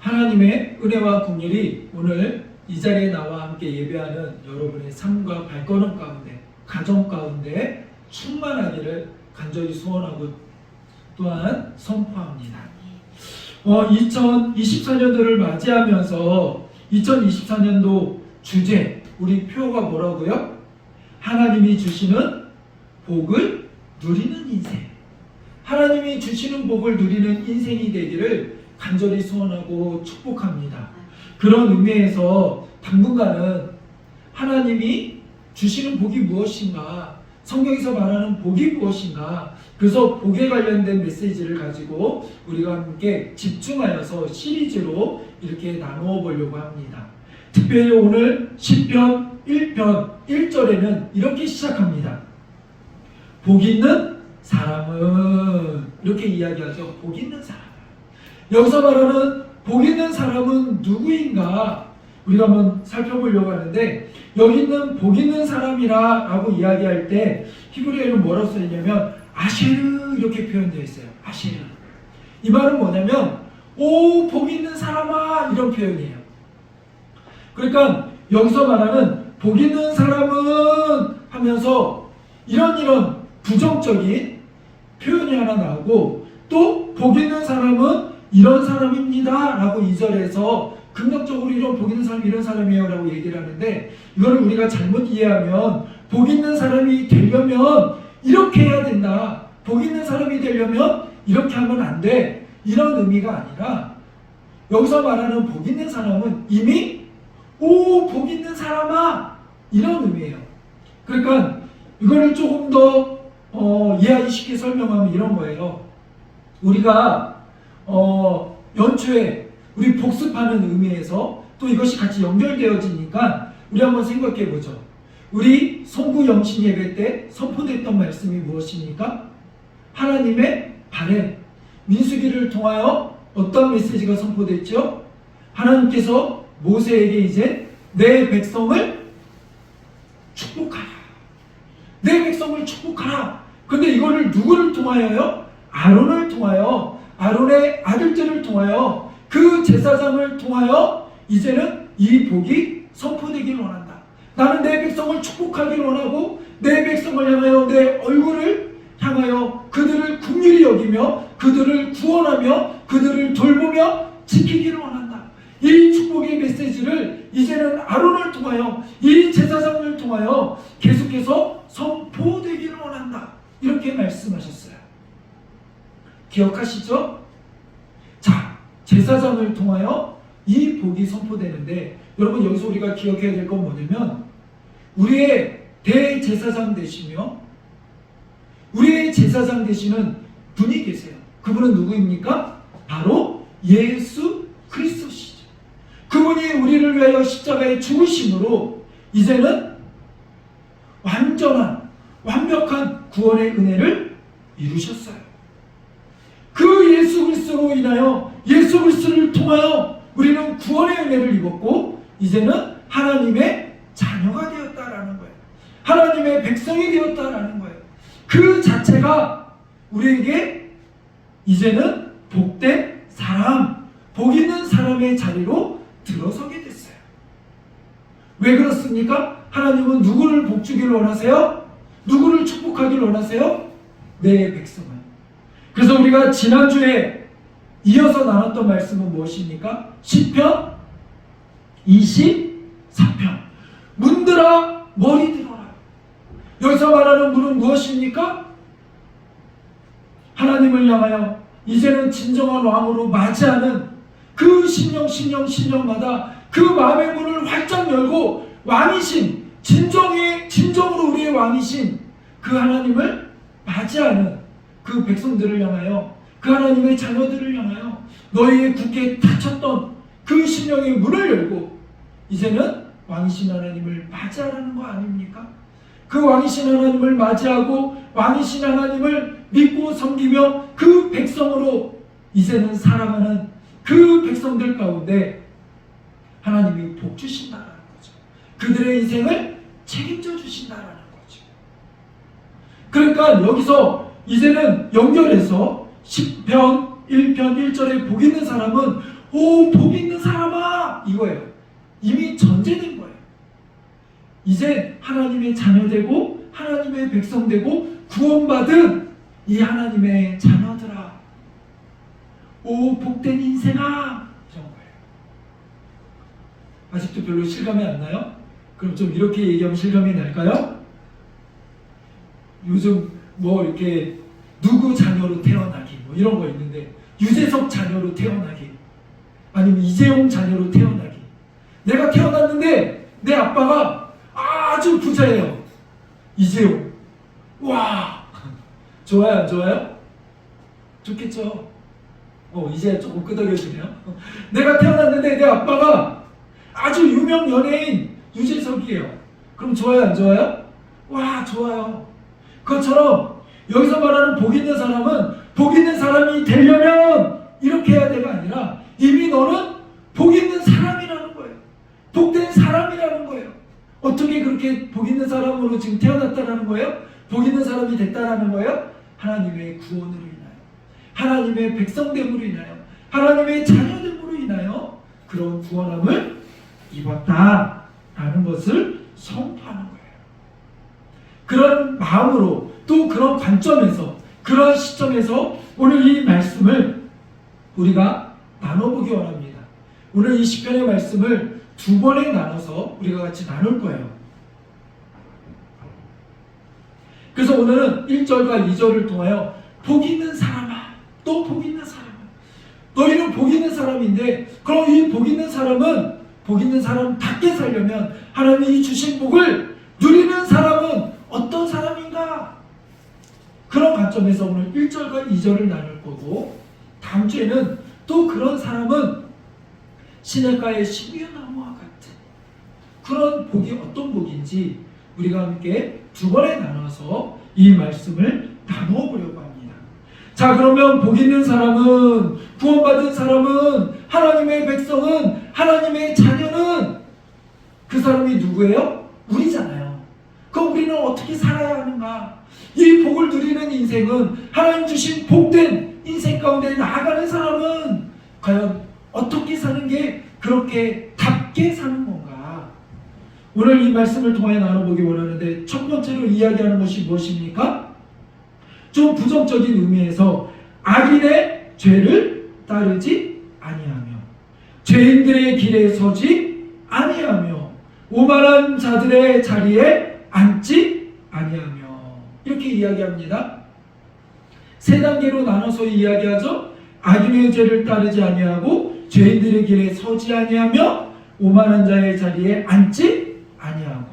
하나님의 은혜와 긍휼이 오늘 이 자리에 나와 함께 예배하는 여러분의 삶과 발걸음 가운데, 가정 가운데 충만하기를 간절히 소원하고 또한 선포합니다. 2024년도를 맞이하면서 2024년도 주제, 우리 표가 뭐라고요? 하나님이 주시는 복을 누리는 인생. 하나님이 주시는 복을 누리는 인생이 되기를 간절히 소원하고 축복합니다. 그런 의미에서 당분간은 하나님이 주시는 복이 무엇인가, 성경에서 말하는 복이 무엇인가, 그래서 복에 관련된 메시지를 가지고 우리가 함께 집중하여서 시리즈로 이렇게 나누어 보려고 합니다. 특별히 오늘 시편 1편 1절에는 이렇게 시작합니다. 복 있는 사람은, 이렇게 이야기하죠. 복 있는 사람. 여기서 말하는 복 있는 사람은 누구인가 우리가 한번 살펴보려고 하는데, 여기 있는 복 있는 사람이라 라고 이야기할 때 히브리어로 뭐라고 써있냐면 아쉐르 이렇게 표현되어 있어요. 아쉐르. 이 말은 뭐냐면 오 복 있는 사람아, 이런 표현이에요. 그러니까 여기서 말하는 복 있는 사람은 하면서 이런 부정적인 표현이 하나 나오고, 또 복 있는 사람은 이런 사람입니다 라고 2절에서 긍정적으로 이런 복 있는 사람이 이런 사람이에요 라고 얘기를 하는데, 이거를 우리가 잘못 이해하면 복 있는 사람이 되려면 이렇게 해야 된다, 복 있는 사람이 되려면 이렇게 하면 안 돼, 이런 의미가 아니라 여기서 말하는 복 있는 사람은 이미 오 복 있는 사람아, 이런 의미예요. 그러니까 이거를 조금 더 이해하기 쉽게 설명하면 이런 거예요. 우리가 연초에 우리 복습하는 의미에서 또 이것이 같이 연결되어지니까 우리 한번 생각해 보죠. 우리 송구 영신 예배 때 선포됐던 말씀이 무엇입니까? 하나님의 바램, 민수기를 통하여 어떤 메시지가 선포됐죠? 하나님께서 모세에게 이제 내 백성을 축복하라, 내 백성을 축복하라. 근데 이거를 누구를 통하여요? 아론을 통하여, 아론의 아들들을 통하여, 그 제사장을 통하여 이제는 이 복이 선포되길 원한다. 나는 내 백성을 축복하길 원하고 내 백성을 향하여 내 얼굴을 향하여 그들을 긍휼히 여기며 그들을 구원하며 그들을 돌보며 지키기를 원한다. 이 축복의 메시지를 이제는 아론을 통하여, 이 제사장을 통하여 계속해서 선포되기를 원한다, 이렇게 말씀하셨어요. 기억하시죠? 자, 제사장을 통하여 이 복이 선포되는데, 여러분 여기서 우리가 기억해야 될 건 뭐냐면 우리의 대제사장 되시며 우리의 제사장 되시는 분이 계세요. 그분은 누구입니까? 바로 예수 그리스도시죠. 그분이 우리를 위하여 십자가에 죽으심으로 이제는 완전한 완벽한 구원의 은혜를 이루셨어요. 그 예수 그리스도로 인하여, 예수 그리스도를 통하여 우리는 구원의 은혜를 입었고 이제는 하나님의 자녀가 되었다라는 거예요. 하나님의 백성이 되었다라는 거예요. 그 자체가 우리에게 이제는 복된 사람, 복 있는 사람의 자리로 들어서게 됐어요. 왜 그렇습니까? 하나님은 누구를 복주기를 원하세요? 누구를 축복하기를 원하세요? 내 백성을. 그래서 우리가 지난주에 이어서 나눴던 말씀은 무엇입니까? 시편 24편. 문들아 머리 들어라. 여기서 말하는 문은 무엇입니까? 하나님을 향하여 이제는 진정한 왕으로 맞이하는 그 신령마다 그 마음의 문을 활짝 열고 왕이신, 진정으로 우리의 왕이신 그 하나님을 맞이하는 그 백성들을 향하여, 그 하나님의 자녀들을 향하여 너희의 굳게 닫혔던 그 심령의 문을 열고 이제는 왕이신 하나님을 맞이하라는 거 아닙니까? 그 왕이신 하나님을 맞이하고 왕이신 하나님을 믿고 섬기며 그 백성으로 이제는 살아가는 그 백성들 가운데 하나님이 복 주신다는 거죠. 그들의 인생을 책임져 주신다는 거죠. 그러니까 여기서 이제는 연결해서 10편 1편 1절에 복 있는 사람은 오, 복 있는 사람아! 이거예요. 이미 전제된 거예요. 이제 하나님의 자녀되고 하나님의 백성되고 구원받은 이 하나님의 자녀들아, 오 복된 인생아, 이런 거예요. 아직도 별로 실감이 안 나요? 그럼 좀 이렇게 얘기하면 실감이 날까요? 요즘 뭐 이렇게 누구 자녀로 태어나기 뭐 이런 거 있는데, 유재석 자녀로 태어나기, 아니면 이재용 자녀로 태어나기. 내가 태어났는데 내 아빠가 아주 부자예요. 이재용. 와, 좋아요 안 좋아요? 좋겠죠. 이제 조금 끄덕여지네요. 내가 태어났는데 내 아빠가 아주 유명 연예인 유재석이에요. 그럼 좋아요 안 좋아요? 와, 좋아요. 그것처럼 여기서 말하는 복 있는 사람은 복 있는 사람이 되려면 이렇게 해야 돼가 아니라 이미 너는 복 있는 사람이라는 거예요. 복된 사람이라는 거예요. 어떻게 그렇게 복 있는 사람으로 지금 태어났다는 거예요? 복 있는 사람이 됐다는 거예요? 하나님의 구원으로 인하여, 하나님의 백성됨으로 인하여, 하나님의 자녀됨으로 인하여 그런 구원함을 입었다라는 것을 선포하는 거예요. 그런 마음으로, 또 그런 관점에서, 그런 시점에서 오늘 이 말씀을 우리가 나눠보기 원합니다. 오늘 이 시편의 말씀을 두 번에 나눠서 우리가 같이 나눌 거예요. 그래서 오늘은 1절과 2절을 통하여 복 있는 사람아, 또 복 있는 사람아, 너희는 복 있는 사람인데, 그럼 이 복 있는 사람은 복 있는 사람답게 살려면 하나님이 주신 복을 누리는 사람은 어떤 사람인가? 그런 관점에서 오늘 1절과 2절을 나눌 거고, 다음 주에는 또 그런 사람은 시냇가의 신비나무와 같은 그런 복이 어떤 복인지 우리가 함께 두 번에 나눠서 이 말씀을 나누어 보려고 합니다. 자, 그러면 복 있는 사람은, 구원받은 사람은, 하나님의 백성은, 하나님의 자녀는 그 사람이 누구예요? 우리잖아요. 그럼 우리는 어떻게 살아야 하는가? 이 복을 누리는 인생은, 하나님 주신 복된 인생 가운데 나아가는 사람은 과연 어떻게 사는 게 그렇게 답게 사는 건가? 오늘 이 말씀을 통해 나눠보기 원하는데, 첫 번째로 이야기하는 것이 무엇입니까? 좀 부정적인 의미에서 악인의 죄를 따르지 아니하며, 죄인들의 길에 서지 아니하며, 오만한 자들의 자리에 앉지 아니하며, 이렇게 이야기합니다. 세 단계로 나눠서 이야기하죠. 악인의 죄를 따르지 아니하고, 죄인들의 길에 서지 아니하며, 오만한 자의 자리에 앉지 아니하고.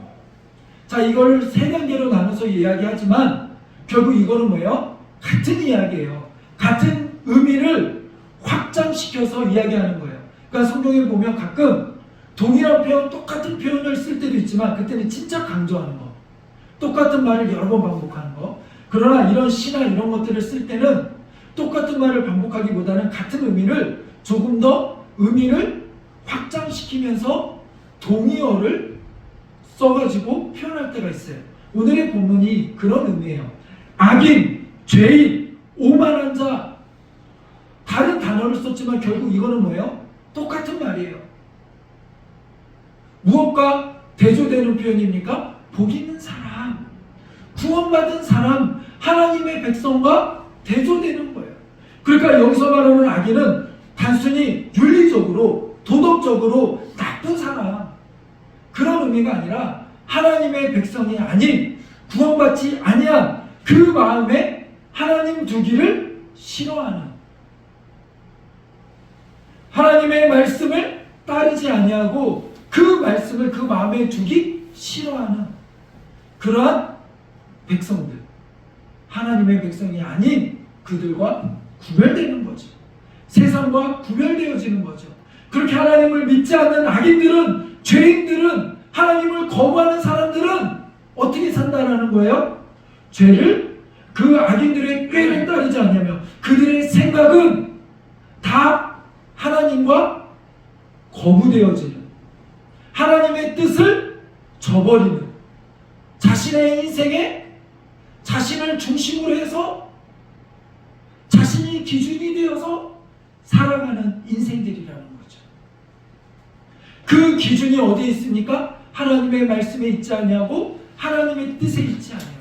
자, 이걸 세 단계로 나눠서 이야기하지만 결국 이거는 뭐예요? 같은 이야기예요. 같은 의미를 확장시켜서 이야기하는 거예요. 그러니까 성경에 보면 가끔 동일한 표현, 똑같은 표현을 쓸 때도 있지만 그때는 진짜 강조하는 거, 똑같은 말을 여러 번 반복하는 거. 그러나 이런 시나 이런 것들을 쓸 때는 똑같은 말을 반복하기보다는 같은 의미를 조금 더 의미를 확장시키면서 동의어를 써가지고 표현할 때가 있어요. 오늘의 본문이 그런 의미예요. 악인, 죄인, 오만한 자, 다른 단어를 썼지만 결국 이거는 뭐예요? 똑같은 말이에요. 무엇과 대조되는 표현입니까? 복 있는 사람, 구원받은 사람, 하나님의 백성과 대조되는 거예요. 그러니까 여기서 말하는 악인은 단순히 윤리적으로, 도덕적으로 나쁜 사람, 그런 의미가 아니라 하나님의 백성이 아닌, 구원받지 아니한 그 마음에 하나님 두기를 싫어하는, 하나님의 말씀을 따르지 아니하고 그 말씀을 그 마음에 두기 싫어하는 그러한 백성들, 하나님의 백성이 아닌 그들과 구별되는 거죠. 세상과 구별되어지는 거죠. 그렇게 하나님을 믿지 않는 악인들은, 죄인들은, 하나님을 거부하는 사람들은 어떻게 산다라는 거예요? 죄를, 그 악인들의 꾀를 따르지 않냐며 그들의 생각은 다 하나님과 거부되어지는, 하나님의 뜻을 저버리는, 자신의 인생에 자신을 중심으로 해서 자신이 기준이 되어서 살아가는 인생들이라는 거죠. 그 기준이 어디에 있습니까? 하나님의 말씀에 있지 않냐고 하나님의 뜻에 있지 않냐고.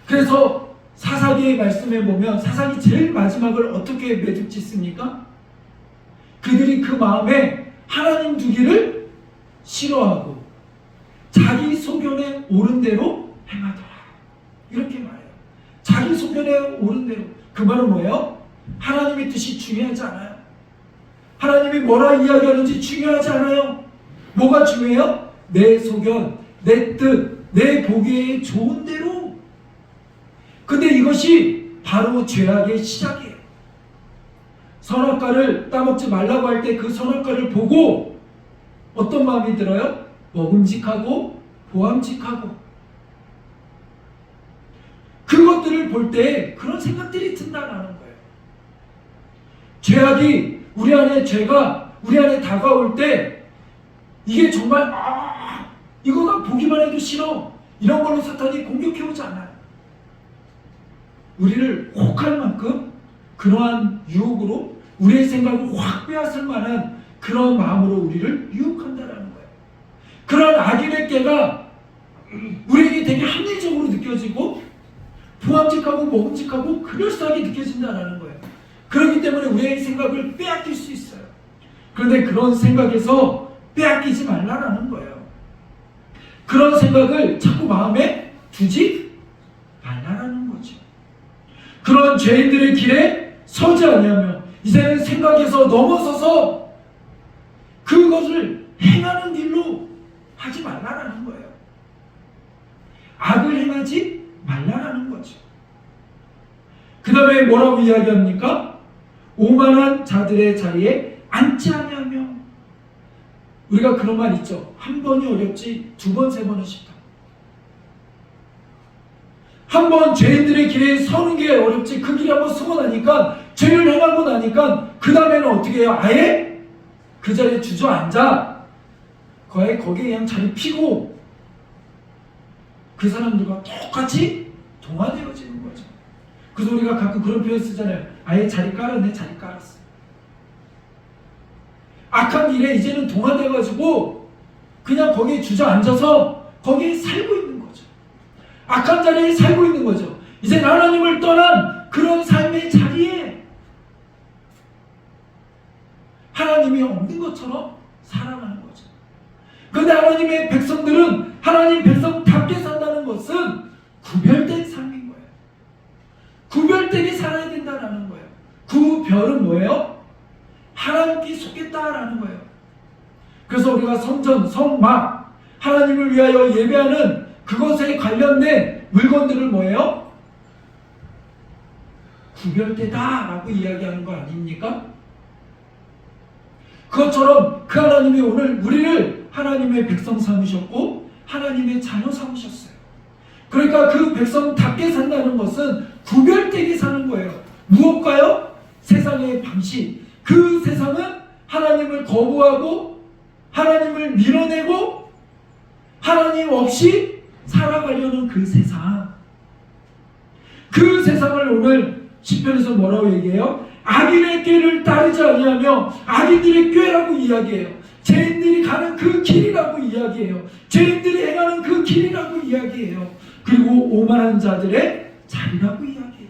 그래서 사사기의 말씀에 보면 사사기 제일 마지막을 어떻게 매듭 짓습니까? 그들이 그 마음에 하나님 두기를 싫어하고 자기 소견에 옳은 대로 행하더라. 이렇게 말해요. 자기 소견에 옳은 대로. 그 말은 뭐예요? 하나님의 뜻이 중요하지 않아요. 하나님이 뭐라 이야기하는지 중요하지 않아요. 뭐가 중요해요? 내 소견, 내 뜻, 내 보기에 좋은 대로. 근데 이것이 바로 죄악의 시작이에요. 선악과를 따먹지 말라고 할 때 그 선악과를 보고 어떤 마음이 들어요? 먹음직하고 보암직하고. 그것들을 볼 때 그런 생각들이 든다는 거예요. 죄악이 우리 안에, 죄가 우리 안에 다가올 때 이게 정말 이거 나 보기만 해도 싫어, 이런 걸로 사탄이 공격해오지 않아요. 우리를 혹할 만큼 그러한 유혹으로 우리의 생각을 확 빼앗을 만한 그런 마음으로 우리를 유혹한다는 거예요. 그런 악인의 깨가 우리에게 되게 합리적으로 느껴지고 보암직하고 먹음직하고 그럴싸하게 느껴진다는 거예요. 그렇기 때문에 우리의 생각을 빼앗길 수 있어요. 그런데 그런 생각에서 빼앗기지 말라는 거예요. 그런 생각을 자꾸 마음에 두지 말라는 거죠. 그런 죄인들의 길에 서지 아니하며 이제는 생각에서 넘어서서 그것을 행하는 일로 하지 말라는 거예요. 악을 행하지 말라는 거죠. 그 다음에 뭐라고 이야기합니까? 오만한 자들의 자리에 앉지 아니하며. 우리가 그런 말 있죠. 한 번이 어렵지 두 번, 세 번은 쉽다. 한 번 죄인들의 길에 서는 게 어렵지 그 길에 한번 서고 나니까, 죄를 행하고 나니까 그 다음에는 어떻게 해요? 아예 그 자리에 주저앉아 거기에 그냥 자리 피고 그 사람들과 똑같이 동화되어지는 거죠. 그래서 우리가 가끔 그런 표현 쓰잖아요. 아예 자리 깔았네. 자리 깔았어. 악한 일에 이제는 동화돼가지고 그냥 거기에 주저앉아서 거기에 살고 있는 거죠. 악한 자리에 살고 있는 거죠. 이제 하나님을 떠난 그런 삶의 자리에 하나님이 없는 것처럼 살아가는 거죠. 그런데 하나님의 백성들은 하나님 백성답게 산다는 것은 구별된 삶인 거예요. 구별되게 살아야 된다는 거예요. 구별은 뭐예요? 하나님께 속겠다라는 거예요. 그래서 우리가 성전, 성막, 하나님을 위하여 예배하는 그것에 관련된 물건들을 뭐예요? 구별되다라고 이야기하는 거 아닙니까? 그것처럼 그 하나님이 오늘 우리를 하나님의 백성 삼으셨고 하나님의 자녀 삼으셨어요. 그러니까 그 백성답게 산다는 것은 구별되게 사는 거예요. 무엇과요? 세상의 방식. 그 세상은 하나님을 거부하고 하나님을 밀어내고 하나님 없이 살아가려는 그 세상. 그 세상을 오늘 시편에서 뭐라고 얘기해요? 악인의 꾀를 따르지 아니하며 악인들의 꾀라고 이야기해요. 죄인들이 가는 그 길이라고 이야기해요. 죄인들이 행하는 그 길이라고 이야기해요. 그리고 오만한 자들의 자리라고 이야기해요.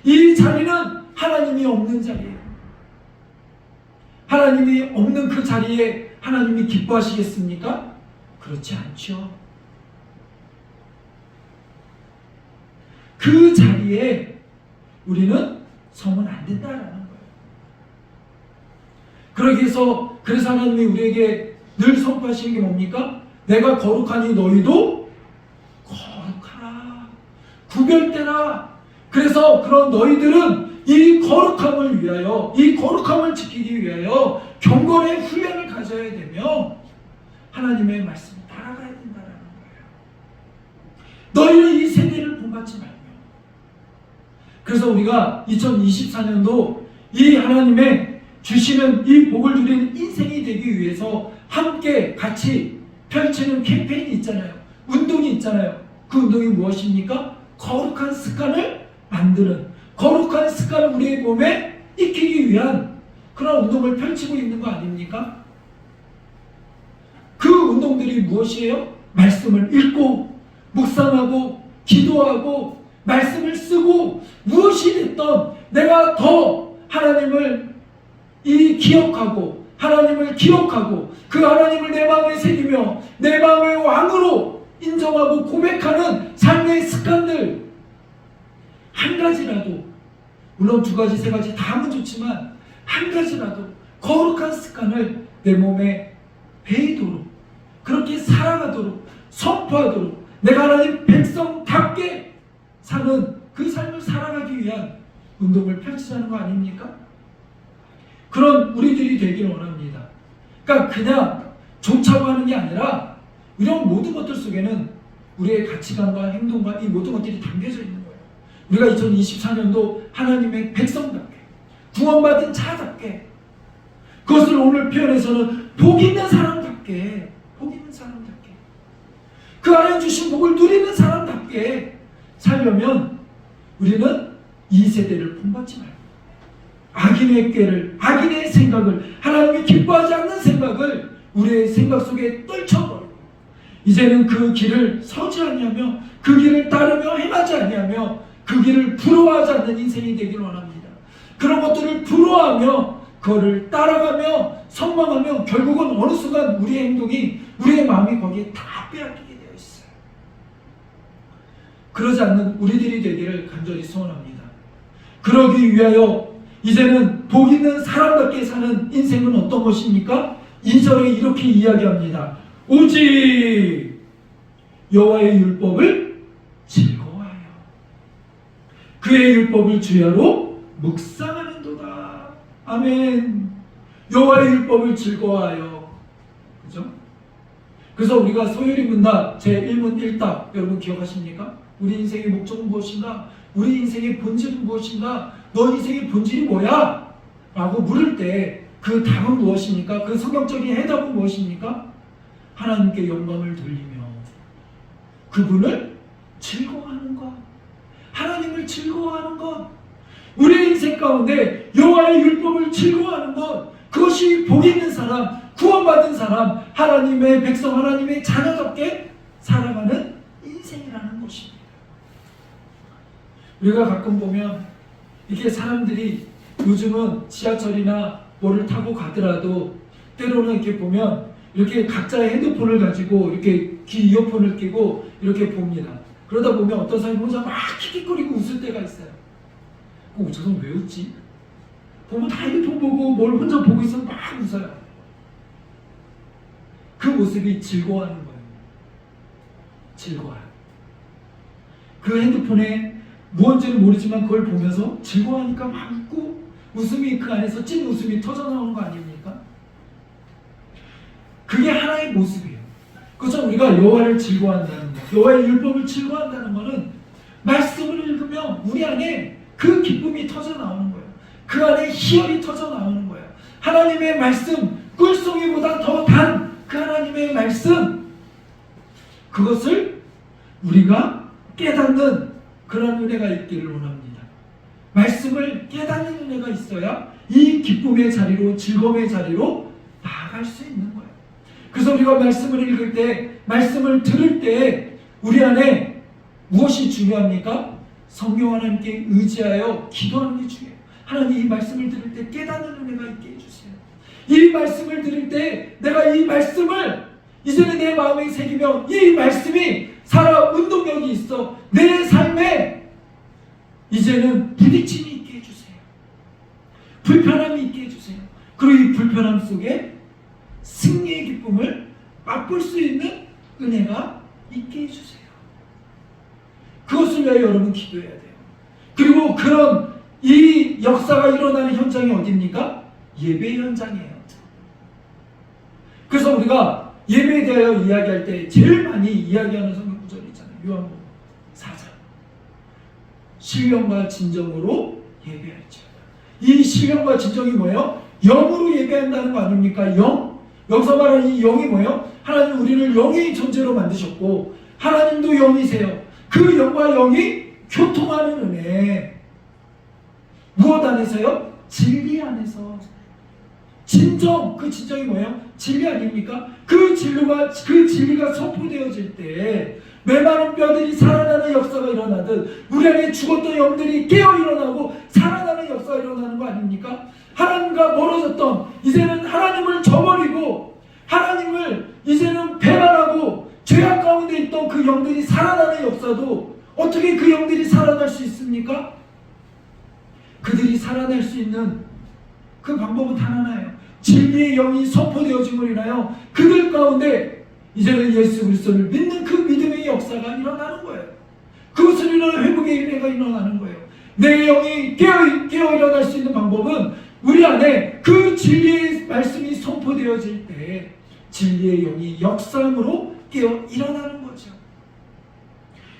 이 자리는 하나님이 없는 자리예요. 하나님이 없는 그 자리에 하나님이 기뻐하시겠습니까? 그렇지 않죠. 그 자리에 우리는 서면 안 된다라는 거예요. 그러기 위해서 그래서 하나님이 우리에게 늘 선포하시는 게 뭡니까? 내가 거룩하니 너희도 거룩하라. 구별되라. 그래서 그런 너희들은 이 거룩함을 위하여, 이 거룩함을 지키기 위하여 경건의 훈련을 가져야 되며 하나님의 말씀을 따라가야 된다는 거예요. 너희는 이 세대를 본받지 말며. 그래서 우리가 2024년도 이 하나님의 주시는 이 복을 누리는 인생이 되기 위해서 함께 같이 펼치는 캠페인이 있잖아요. 운동이 있잖아요. 그 운동이 무엇입니까? 거룩한 습관을 만드는, 거룩한 습관을 우리의 몸에 익히기 위한 그런 운동을 펼치고 있는 거 아닙니까? 그 운동들이 무엇이에요? 말씀을 읽고 묵상하고 기도하고 말씀을 쓰고 무엇이 됐던 내가 더 하나님을 기억하고 하나님을 기억하고 그 하나님을 내 마음에 새기며 내 마음의 왕으로 인정하고 고백하는 삶의 습관들 한 가지라도, 물론 두 가지 세 가지 다 하면 좋지만 한 가지라도 거룩한 습관을 내 몸에 배이도록 그렇게 살아가도록 선포하도록 내가 하나님 백성답게 사는 그 삶을 살아가기 위한 운동을 펼치자는 거 아닙니까? 그런 우리들이 되길 원합니다. 그러니까 그냥 좋자고 하는 게 아니라 이런 모든 것들 속에는 우리의 가치관과 행동과 이 모든 것들이 담겨져 있는 거예요. 우리가 2024년도 하나님의 백성답게 구원받은 자답게 그것을 오늘 표현해서는 복 있는 사람답게 그 하나님 주신 복을 누리는 사람답게 살려면 우리는 이 세대를 본받지 말고 악인의 꾀를, 악인의 생각을, 하나님이 기뻐하지 않는 생각을 우리의 생각 속에 떨쳐버리고 이제는 그 길을 서지 아니하며 그 길을 따르며 행하지 아니하며 그 길을 부러워하지 않는 인생이 되길 원합니다. 그런 것들을 부러워하며 그거를 따라가며 선망하며 결국은 어느 순간 우리의 행동이 우리의 마음이 거기에 다 빼앗기게 되어 있어요. 그러지 않는 우리들이 되기를 간절히 소원합니다. 그러기 위하여 이제는 복 있는 사람답게 사는 인생은 어떤 것입니까? 2절에 이렇게 이야기합니다. 오직 여호와의 율법을 즐거워하여 그의 율법을 주야로 묵상하는도다. 아멘. 여호와의 율법을 즐거워하여. 그죠? 그래서 우리가 소요리 문답 제1문 1답 여러분 기억하십니까? 우리 인생의 목적은 무엇인가? 우리 인생의 본질은 무엇인가? 너 인생의 본질이 뭐야? 라고 물을 때 그 답은 무엇입니까? 그 성경적인 해답은 무엇입니까? 하나님께 영광을 돌리며 그분을 즐거워하는 것, 하나님을 즐거워하는 것, 우리 인생 가운데 여호와의 율법을 즐거워하는 것, 그것이 복 있는 사람, 구원받은 사람, 하나님의 백성, 하나님의 자녀답게 살아가는 인생이라는 것입니다. 우리가 가끔 보면 이렇게 사람들이 요즘은 지하철이나 뭐를 타고 가더라도 때로는 이렇게 보면 이렇게 각자의 핸드폰을 가지고 이렇게 귀 이어폰을 끼고 이렇게 봅니다. 그러다 보면 어떤 사람이 혼자 막 킥킥거리고 웃을 때가 있어요. 저 사람 왜 웃지? 보면 다 핸드폰 보고 뭘 혼자 보고 있으면 막 웃어요. 그 모습이 즐거워하는 거예요. 즐거워요. 그 핸드폰에 무언지는 모르지만 그걸 보면서 즐거워하니까 막 웃고 웃음이 그 안에서 찐 웃음이 터져나오는 거 아닙니까? 그게 하나의 모습이에요. 그래서 우리가 여호와를 즐거워한다는 것, 여호와의 율법을 즐거워한다는 것은 말씀을 읽으면 우리 안에 그 기쁨이 터져나오는 거예요. 그 안에 희열이 터져나오는 거예요. 하나님의 말씀, 꿀송이보다 더 단 그 하나님의 말씀, 그것을 우리가 깨닫는 그런 은혜가 있기를 원합니다. 말씀을 깨닫는 은혜가 있어야 이 기쁨의 자리로, 즐거움의 자리로 나아갈 수 있는 거예요. 그래서 우리가 말씀을 읽을 때, 말씀을 들을 때 우리 안에 무엇이 중요합니까? 성령 하나님께 의지하여 기도하는 게 중요해요. 하나님, 이 말씀을 들을 때 깨닫는 은혜가 있게 해주세요. 이 말씀을 들을 때 내가 이 말씀을 이제는 내 마음에 새기며 이 말씀이 살아 운동력이 있어 내 삶에 이제는 부딪힘이 있게 해주세요. 불편함이 있게 해주세요. 그리고 이 불편함 속에 승리의 기쁨을 맛볼 수 있는 은혜가 있게 해주세요. 그것을 위하여 여러분 기도해야 돼요. 그리고 그런 이 역사가 일어나는 현장이 어디입니까? 예배 현장이에요. 그래서 우리가 예배에 대하여 이야기할 때 제일 많이 이야기하는 성경 구절이 있잖아요. 요한복음 4장. 신령과 진정으로 예배할지어다. 이 신령과 진정이 뭐예요? 영으로 예배한다는 거 아닙니까? 영? 여기서 말하는 이 영이 뭐예요? 하나님 우리를 영의 존재로 만드셨고 하나님도 영이세요. 그 영과 영이 교통하는 은혜. 무엇 안에서요? 진리 안에서. 진정, 그 진정이 뭐예요? 진리 아닙니까? 그 진리가 선포되어질 때 메마른 뼈들이 살아나는 역사가 일어나듯 우리 안에 죽었던 영들이 깨어 일어나고 살아나는 역사가 일어나는 거 아닙니까? 하나님과 멀어졌던, 이제는 하나님을 저버리고 하나님을 이제는 배반하고 죄악 가운데 있던 그 영들이 살아나는 역사도, 어떻게 그 영들이 살아날 수 있습니까? 그들이 살아날 수 있는 그 방법은 단 하나예요. 진리의 영이 선포되어짐을 인하여 그들 가운데 이제는 예수 그리스도를 믿는 그 믿음의 역사가 일어나는 거예요. 그것을 인하여 회복의 은혜가 일어나는 거예요. 내 영이 깨어 일어날 수 있는 방법은 우리 안에 그 진리의 말씀이 선포되어질 때 진리의 영이 역사함으로 깨어 일어나는 거죠.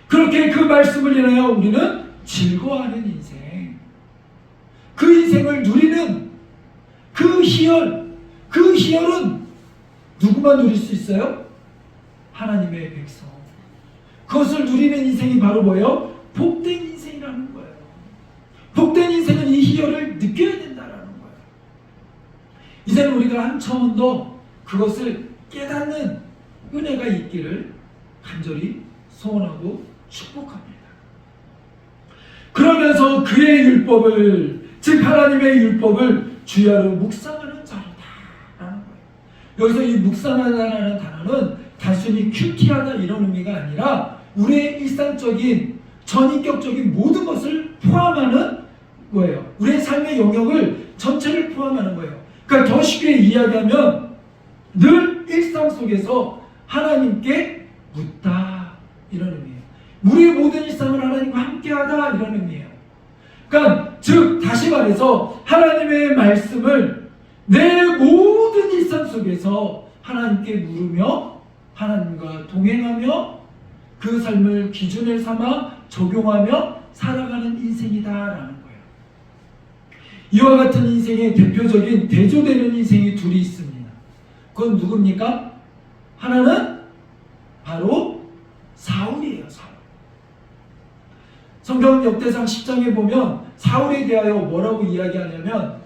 그렇게 그 말씀을 인하여 우리는 즐거워하는 인생, 그 인생을 누리는 그 희열은 누구만 누릴 수 있어요? 하나님의 백성. 그것을 누리는 인생이 바로 뭐예요? 복된 인생이라는 거예요. 복된 인생은 이 희열을 느껴야 된다라는 거예요. 이제는 우리가 한 차원 더 그것을 깨닫는 은혜가 있기를 간절히 소원하고 축복합니다. 그러면서 그의 율법을, 즉 하나님의 율법을 주야로 묵상하는 자로다라는 거예요. 여기서 이 묵상하다라는 단어는 단순히 큐티하다 이런 의미가 아니라 우리의 일상적인 전인격적인 모든 것을 포함하는 거예요. 우리의 삶의 영역을 전체를 포함하는 거예요. 그러니까 더 쉽게 이야기하면 늘 일상 속에서 하나님께 묻다 이런 의미예요. 우리의 모든 일상을 하나님과 함께하다 이런 의미예요. 그러니까 즉 다시 말해서 하나님의 말씀을 내 모든 일상 속에서 하나님께 물으며 하나님과 동행하며 그 삶을 기준을 삼아 적용하며 살아가는 인생이다라는 거예요. 이와 같은 인생의 대표적인 대조되는 인생이 둘이 있습니다. 그건 누굽니까? 하나는 바로 사울이에요. 사울. 성경 역대상 10장에 보면 사울에 대하여 뭐라고 이야기하냐면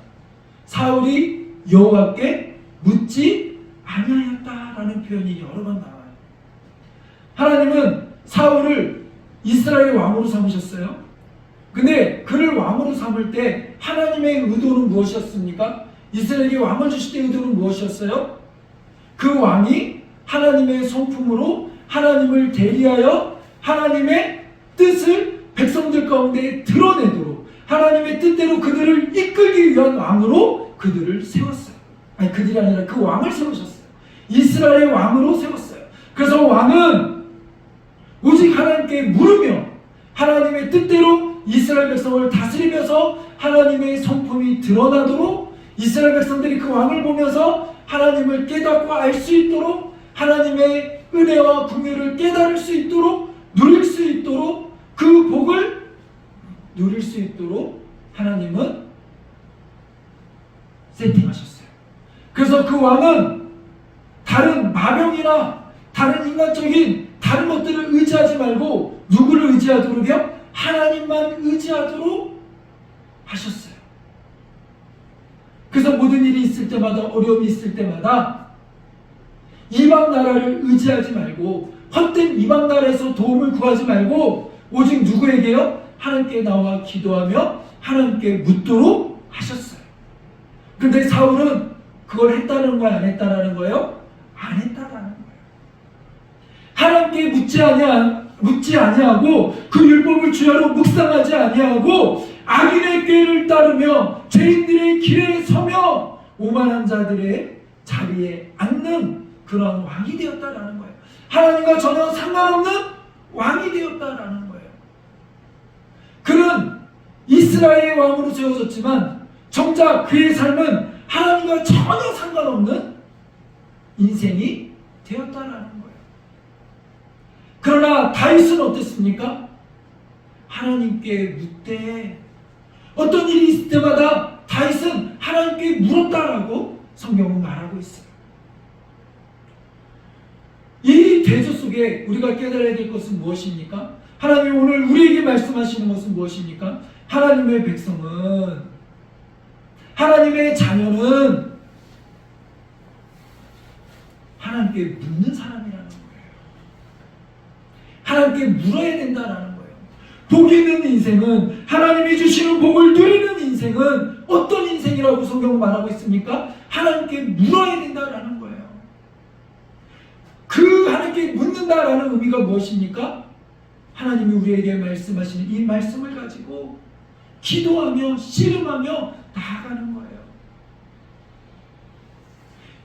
사울이 여호와께 묻지 아니하였다라는 표현이 여러 번 나와요. 하나님은 사울을 이스라엘 왕으로 삼으셨어요. 근데 그를 왕으로 삼을 때 하나님의 의도는 무엇이었습니까? 이스라엘에게 왕을 주실 때 의도는 무엇이었어요? 그 왕이 하나님의 성품으로 하나님을 대리하여 하나님의 뜻을 백성들 가운데 드러내도록 하나님의 뜻대로 그들을 이끌기 위한 왕으로 그들을 세웠어요. 아니 그들이 아니라 그 왕을 세우셨어요. 이스라엘의 왕으로 세웠어요. 그래서 왕은 오직 하나님께 물으며 하나님의 뜻대로 이스라엘 백성을 다스리면서 하나님의 성품이 드러나도록 이스라엘 백성들이 그 왕을 보면서 하나님을 깨닫고 알 수 있도록 하나님의 은혜와 긍휼을 깨달을 수 있도록 누릴 수 있도록 그 복을 누릴 수 있도록 하나님은 세팅하셨어요. 그래서 그 왕은 다른 마병이나 다른 인간적인 다른 것들을 의지하지 말고 누구를 의지하도록요? 하나님만 의지하도록 하셨어요. 그래서 모든 일이 있을 때마다 어려움이 있을 때마다 이방 나라를 의지하지 말고 헛된 이방 나라에서 도움을 구하지 말고 오직 누구에게요? 하나님께 나와 기도하며 하나님께 묻도록 하셨어요. 그런데 사울은 그걸 했다는 거야, 안 했다라는 거예요? 안 했다라는 거예요. 하나님께 묻지 아니하고 그 율법을 주야로 묵상하지 아니하고 악인의 꾀를 따르며 죄인들의 길에 서며 오만한 자들의 자리에 앉는 그런 왕이 되었다라는 거예요. 하나님과 전혀 상관없는 왕이 되었다라는 거예요. 그는 이스라엘의 왕으로 세워졌지만 정작 그의 삶은 하나님과 전혀 상관없는 인생이 되었다라는 거예요. 그러나 다윗은 어땠습니까? 하나님께 묻되 어떤 일이 있을 때마다 다윗은 하나님께 물었다라고 성경은 말하고 있어요. 이 대조 속에 우리가 깨달아야 될 것은 무엇입니까? 하나님이 오늘 우리에게 말씀하시는 것은 무엇입니까? 하나님의 백성은 하나님의 자녀는 하나님께 묻는 사람이라는 거예요. 하나님께 물어야 된다라는 거예요. 복 있는 인생은, 하나님이 주시는 복을 누리는 인생은 어떤 인생이라고 성경은 말하고 있습니까? 하나님께 물어야 된다라는 거예요. 그 하나님께 묻는다라는 의미가 무엇입니까? 하나님이 우리에게 말씀하시는 이 말씀을 가지고 기도하며 씨름하며 나아가는 거예요.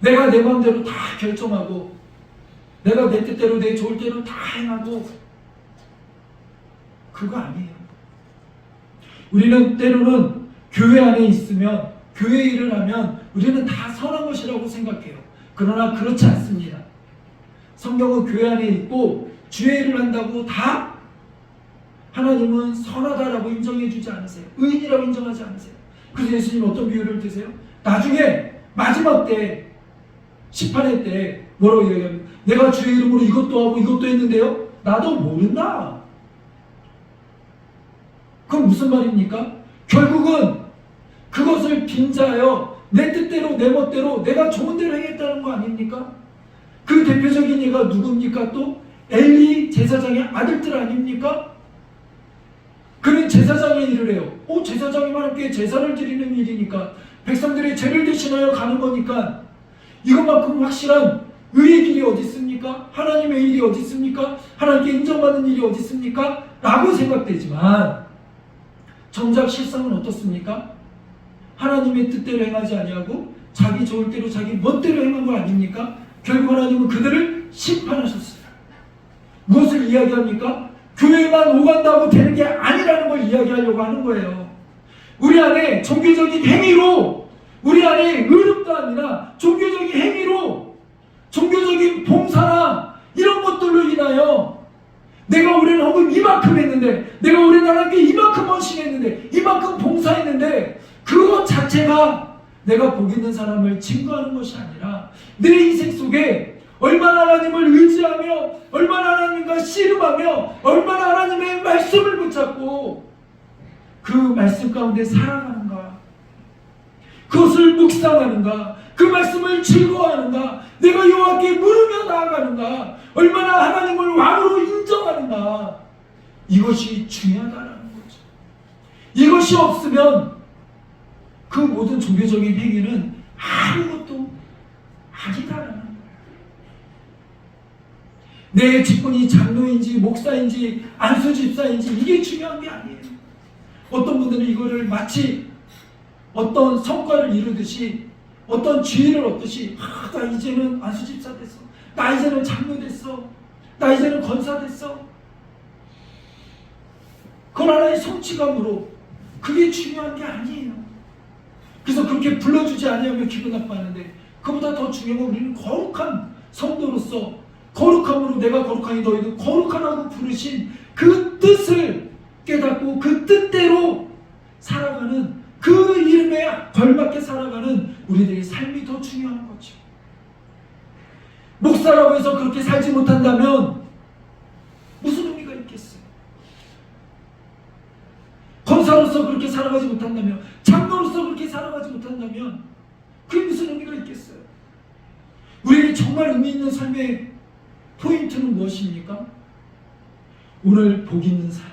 내가 내 마음대로 다 결정하고 내가 내 뜻대로 내 좋을 대로 다 행하고 그거 아니에요. 우리는 때로는 교회 안에 있으면, 교회 일을 하면 우리는 다 선한 것이라고 생각해요. 그러나 그렇지 않습니다. 성경은 교회 안에 있고 주의 일을 한다고 다 하나님은 선하다라고 인정해 주지 않으세요. 의인이라고 인정하지 않으세요. 그래서 예수님 어떤 비유를 드세요? 나중에 마지막 때 심판의 때 뭐라고 얘기하면, 내가 주의 이름으로 이것도 하고 이것도 했는데요, 나도 모른다. 그건 무슨 말입니까? 결국은 그것을 빙자하여 내 뜻대로 내 멋대로 내가 좋은 대로 행했다는 거 아닙니까? 그 대표적인 예가 누굽니까? 또 엘리 제사장의 아들들 아닙니까? 그는 제사장의 일을 해요. 제사장이만 함께 제사를 드리는 일이니까, 백성들의 죄를 대신하여 가는 거니까 이것만큼 확실한 의의 길이 어디 있습니까? 하나님의 일이 어디 있습니까? 하나님께 인정받는 일이 어디 있습니까? 라고 생각되지만 정작 실상은 어떻습니까? 하나님의 뜻대로 행하지 아니하고 자기 좋을 대로 자기 멋대로 행한 거 아닙니까? 결국 하나님은 그들을 심판하셨어요. 무엇을 이야기합니까? 교회만 오간다고 되는 게 아니라는 걸 이야기하려고 하는 거예요. 우리 안에 종교적인 행위로, 우리 안에 의롭다 아니라 종교적인 행위로, 종교적인 봉사나 이런 것들로 인하여 내가 올해는 헌금 이만큼 했는데, 내가 올해는 하나님께 이만큼 헌신했는데, 이만큼 봉사했는데, 그것 자체가 내가 복 있는 사람을 증거하는 것이 아니라 내 인생 속에 얼마나 하나님을 의지하며, 얼마나 하나님과 씨름하며, 얼마나 하나님의 말씀을 붙잡고 그 말씀 가운데 살아가는가, 그것을 묵상하는가, 그 말씀을 즐거워하는가, 내가 여호와께 물으며 나아가는가, 얼마나 하나님을 왕으로 인정하는가, 이것이 중요하다는 거죠. 이것이 없으면 그 모든 종교적인 행위는 아무것도 아니다라는 거예요. 내 직분이 장로인지 목사인지 안수집사인지 이게 중요한 게 아니에요. 어떤 분들은 이거를 마치 어떤 성과를 이루듯이, 어떤 지위를 얻듯이, 나 이제는 안수집사 됐어, 나 이제는 장로 됐어, 나 이제는 권사 됐어. 그건 하나의 성취감으로, 그게 중요한 게 아니에요. 그래서 그렇게 불러주지 않으면 기분 나빠하는데, 그보다 더 중요한 건 우리는 거룩한 성도로서, 거룩함으로 내가 거룩하니 너희도 거룩하라고 부르신 그 뜻을 깨닫고 그 뜻대로 살아가는, 그 이름에 걸맞게 살아가는 우리들의 삶이 더 중요한 거죠. 목사라고 해서 그렇게 살지 못한다면 무슨 의미가 있겠어요? 권사로서 그렇게 살아가지 못한다면, 장로로서 그렇게 살아가지 못한다면 그게 무슨 의미가 있겠어요? 우리에게 정말 의미 있는 삶의 포인트는 무엇입니까? 오늘 복 있는 사람,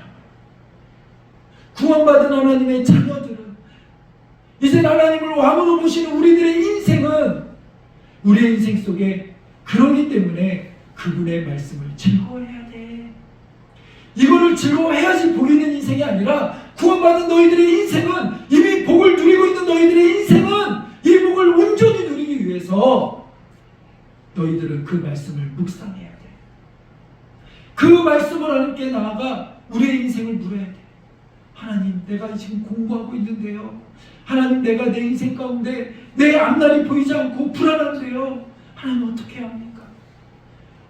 구원받은 하나님의 자녀들은, 이제 하나님을 왕으로 보시는 우리들의 인생은, 우리의 인생 속에 그러기 때문에 그분의 말씀을 즐거워해야 돼. 이거를 즐거워해야지 복 있는 인생이 아니라, 구원받은 너희들의 인생은, 이미 복을 누리고 있는 너희들의 인생은 이 복을 온전히 누리기 위해서 너희들은 그 말씀을 묵상해야 돼. 그 말씀을 하나님께 나아가 우리의 인생을 물어야 돼. 하나님, 내가 지금 공부하고 있는데요, 하나님, 내가 내 인생 가운데 내 앞날이 보이지 않고 불안한데요, 하나님 어떻게 해야 합니까?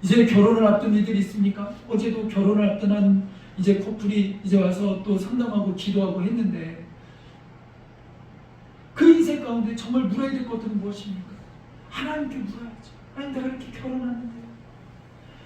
이제 결혼을 앞둔 이들이 있습니까? 어제도 결혼을 앞둔 한 이제 커플이 이제 와서 또 상담하고 기도하고 했는데, 그 인생 가운데 정말 물어야 될 것들은 무엇입니까? 하나님께 물어야죠. 하나님, 내가 이렇게 결혼하는데요,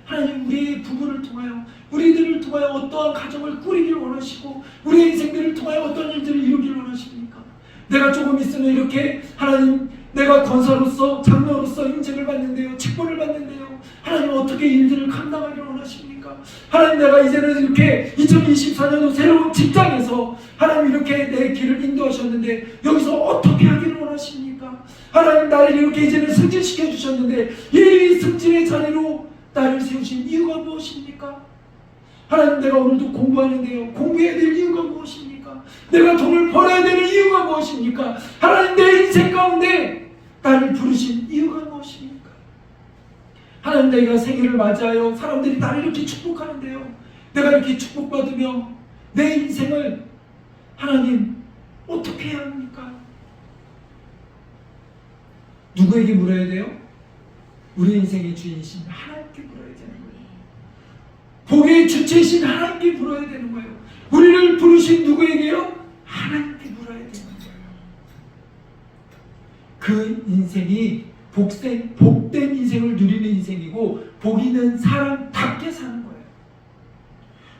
하나님, 우리의 부부를 통하여, 우리들을 통하여 어떠한 가정을 꾸리길 원하시고, 우리의 인생들을 통하여 어떤 일들을 이루길 원하십니까? 내가 조금 있으면 이렇게 하나님 내가 권사로서 장로로서 인증을 받는데요, 직분을 받는데요, 하나님 어떻게 일들을 감당하기를 원하십니까? 하나님 내가 이제는 이렇게 2024년도 새로운 직장에서 하나님 이렇게 내 길을 인도하셨는데 여기서 어떻게 하기를 원하십니까? 하나님 나를 이렇게 이제는 승진시켜 주셨는데 이 승진의 자리로 나를 세우신 이유가 무엇입니까? 하나님 내가 오늘도 공부하는데요, 공부해야 될 이유가 무엇입니까? 내가 돈을 벌어야 되는 이유가 무엇입니까? 하나님 내 인생 가운데 나를 부르신 이유가 무엇입니까? 하나님 내가 생일을 맞이하여 사람들이 나를 이렇게 축복하는데요, 내가 이렇게 축복받으며 내 인생을 하나님 어떻게 해야 합니까? 누구에게 물어야 돼요? 우리 인생의 주인이신 하나님께 물어야 되는 거예요. 복의 주체이신 하나님께 물어야 되는 거예요. 우리를 부르신 누구에게요? 하나님께 물어야 되는 거예요. 그 인생이 복된 인생을 누리는 인생이고 복 있는 사람답게 사는 거예요.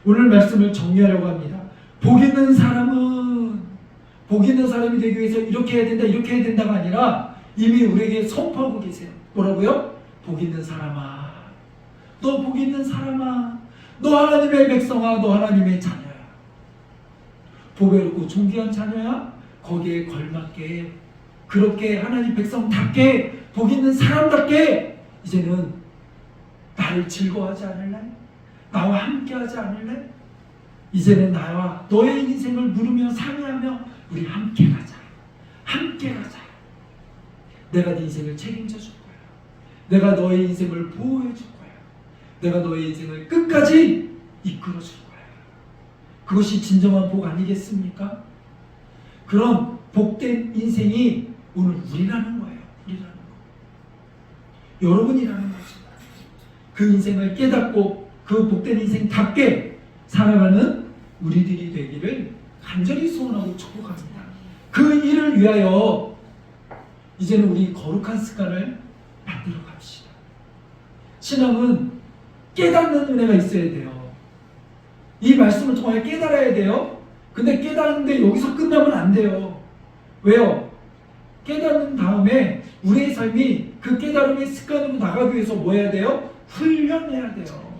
오늘 말씀을 정리하려고 합니다. 복 있는 사람은 복 있는 사람이 되기 위해서 이렇게 해야 된다, 이렇게 해야 된다가 아니라 이미 우리에게 선포하고 계세요. 뭐라고요? 복 있는 사람아, 너 복 있는 사람아, 너 하나님의 백성아, 너 하나님의 자녀야. 보배롭고 존귀한 자녀야. 거기에 걸맞게 그렇게 하나님 백성답게 복 있는 사람답게 이제는 나를 즐거워하지 않을래? 나와 함께하지 않을래? 이제는 나와 너의 인생을 물으며 상의하며 우리 함께 가자. 함께 가자. 내가 네 인생을 책임져 줄 거야. 내가 너의 인생을 보호해 줄 거야. 내가 너의 인생을 끝까지 이끌어 줄 거야. 그것이 진정한 복 아니겠습니까? 그런 복된 인생이 오늘 우리라는 거예요. 우리라는 거. 여러분이라는 것입니다. 그 인생을 깨닫고 그 복된 인생답게 살아가는 우리들이 되기를 간절히 소원하고 축복합니다. 그 일을 위하여 이제는 우리 거룩한 습관을 만들어 갑시다. 신앙은 깨닫는 은혜가 있어야 돼요. 이 말씀을 통하여 깨달아야 돼요. 근데 깨닫는데 여기서 끝나면 안 돼요. 왜요? 깨닫는 다음에 우리의 삶이 그 깨달음의 습관으로 나가기 위해서 뭐 해야 돼요? 훈련해야 돼요.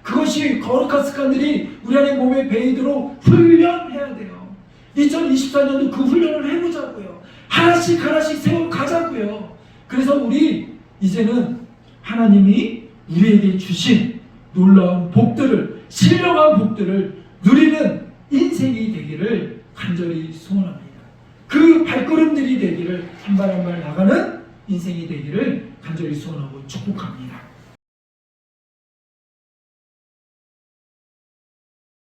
그것이 거룩한 습관들이 우리 안에 몸에 배이도록 훈련해야 돼요. 2024년도 그 훈련을 해보자고요. 하나씩 하나씩 세워가자고요. 그래서 우리 이제는 하나님이 우리에게 주신 놀라운 복들을, 신령한 복들을 누리는 인생이 되기를 간절히 소원합니다. 그 발걸음들이 되기를 한 발 한 발 나가는 인생이 되기를 간절히 소원하고 축복합니다.